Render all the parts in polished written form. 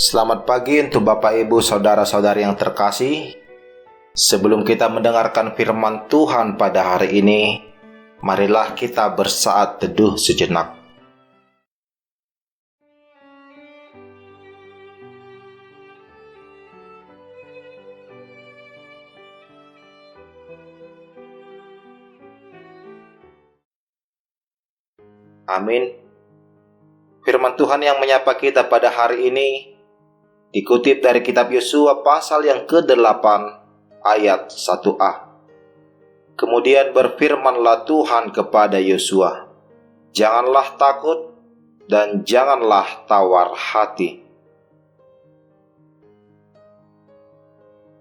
Selamat pagi untuk Bapak Ibu Saudara-saudari yang terkasih. Sebelum kita mendengarkan firman Tuhan pada hari ini, marilah kita bersaat teduh sejenak. Amin. Firman Tuhan yang menyapa kita pada hari ini dikutip dari kitab Yosua pasal yang ke-8 ayat 1a. Kemudian berfirmanlah Tuhan kepada Yosua, "Janganlah takut dan janganlah tawar hati."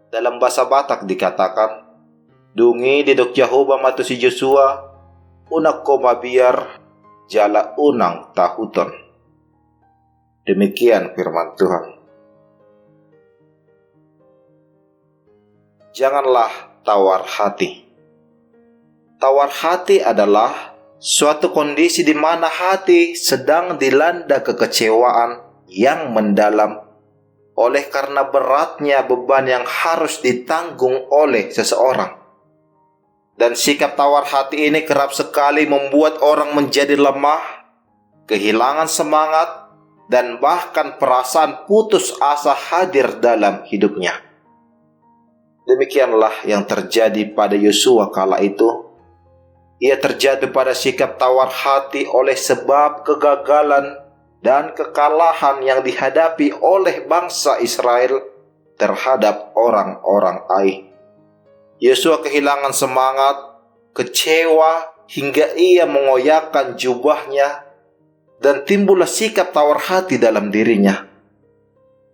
Dalam bahasa Batak dikatakan, "Dungi didok Jahoba matu si Yosua, unak koma biar jala unang tahuton." Demikian firman Tuhan. Janganlah tawar hati. Tawar hati adalah suatu kondisi di mana hati sedang dilanda kekecewaan yang mendalam oleh karena beratnya beban yang harus ditanggung oleh seseorang. Dan sikap tawar hati ini kerap sekali membuat orang menjadi lemah, kehilangan semangat, dan bahkan perasaan putus asa hadir dalam hidupnya. Demikianlah yang terjadi pada Yosua kala itu. Ia terjatuh pada sikap tawar hati oleh sebab kegagalan dan kekalahan yang dihadapi oleh bangsa Israel terhadap orang-orang Ai. Yosua kehilangan semangat, kecewa, hingga ia mengoyakkan jubahnya, dan timbullah sikap tawar hati dalam dirinya.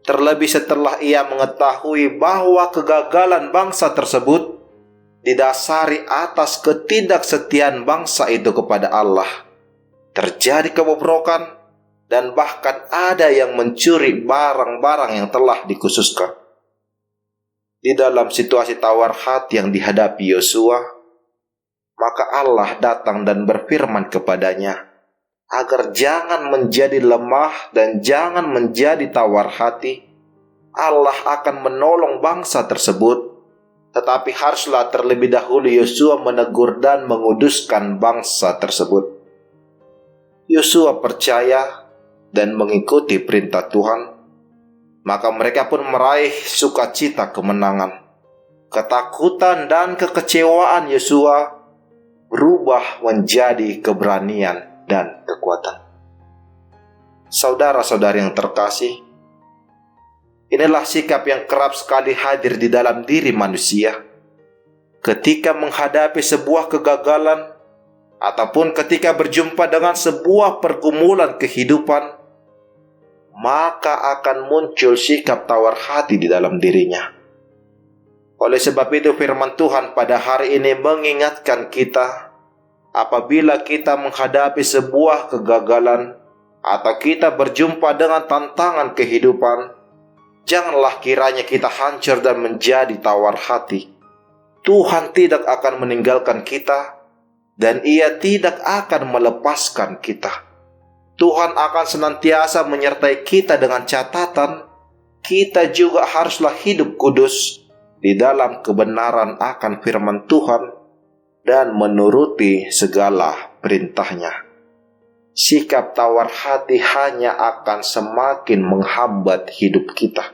Terlebih setelah ia mengetahui bahwa kegagalan bangsa tersebut didasari atas ketidaksetiaan bangsa itu kepada Allah. Terjadi kebobrokan dan bahkan ada yang mencuri barang-barang yang telah dikhususkan. Di dalam situasi tawar hati yang dihadapi Yosua, maka Allah datang dan berfirman kepadanya agar jangan menjadi lemah dan jangan menjadi tawar hati. Allah akan menolong bangsa tersebut, tetapi haruslah terlebih dahulu Yosua menegur dan menguduskan bangsa tersebut. Yosua percaya dan mengikuti perintah Tuhan, maka mereka pun meraih sukacita kemenangan. Ketakutan dan kekecewaan Yosua berubah menjadi keberanian dan kekuatan. Saudara-saudari yang terkasih, inilah sikap yang kerap sekali hadir di dalam diri manusia ketika menghadapi sebuah kegagalan ataupun ketika berjumpa dengan sebuah pergumulan kehidupan, maka akan muncul sikap tawar hati di dalam dirinya. Oleh sebab itu firman Tuhan pada hari ini mengingatkan kita, apabila kita menghadapi sebuah kegagalan atau kita berjumpa dengan tantangan kehidupan, janganlah kiranya kita hancur dan menjadi tawar hati. Tuhan tidak akan meninggalkan kita dan Ia tidak akan melepaskan kita. Tuhan akan senantiasa menyertai kita dengan catatan kita juga haruslah hidup kudus di dalam kebenaran akan firman Tuhan dan menuruti segala perintahnya. Sikap tawar hati hanya akan semakin menghambat hidup kita.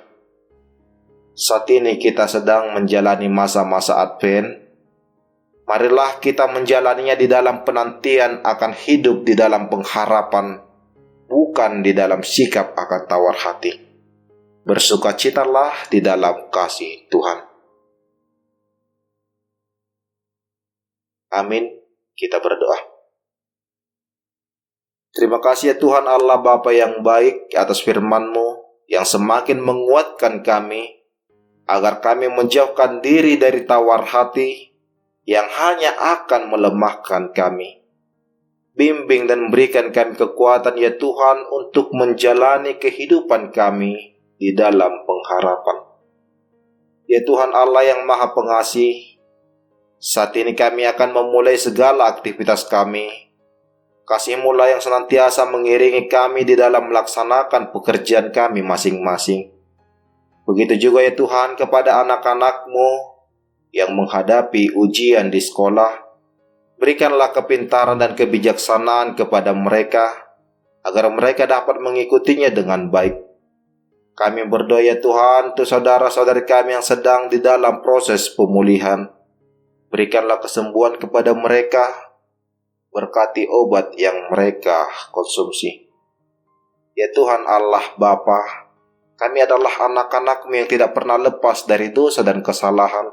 Saat ini kita sedang menjalani masa-masa Advent. Marilah kita menjalaninya di dalam penantian akan hidup di dalam pengharapan, bukan di dalam sikap akan tawar hati. Bersukacitalah di dalam kasih Tuhan. Amin. Kita berdoa. Terima kasih ya Tuhan Allah Bapa yang baik atas firman-Mu yang semakin menguatkan kami agar kami menjauhkan diri dari tawar hati yang hanya akan melemahkan kami. Bimbing dan berikan kami kekuatan ya Tuhan untuk menjalani kehidupan kami di dalam pengharapan. Ya Tuhan Allah yang Maha Pengasih, saat ini kami akan memulai segala aktivitas kami. Kasih-Mu lah yang senantiasa mengiringi kami di dalam melaksanakan pekerjaan kami masing-masing. Begitu juga ya Tuhan kepada anak-anak-Mu yang menghadapi ujian di sekolah. Berikanlah kepintaran dan kebijaksanaan kepada mereka, agar mereka dapat mengikutinya dengan baik. Kami berdoa ya Tuhan untuk saudara-saudari kami yang sedang di dalam proses pemulihan. Berikanlah kesembuhan kepada mereka, berkati obat yang mereka konsumsi. Ya Tuhan Allah Bapa, kami adalah anak-anak-Mu yang tidak pernah lepas dari dosa dan kesalahan.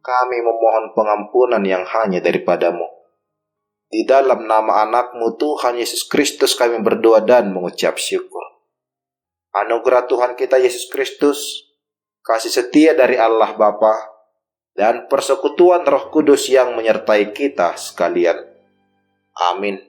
Kami memohon pengampunan yang hanya daripada-Mu. Di dalam nama anak-Mu Tuhan Yesus Kristus kami berdoa dan mengucap syukur. Anugerah Tuhan kita Yesus Kristus, kasih setia dari Allah Bapa, dan persekutuan Roh Kudus yang menyertai kita sekalian. Amin.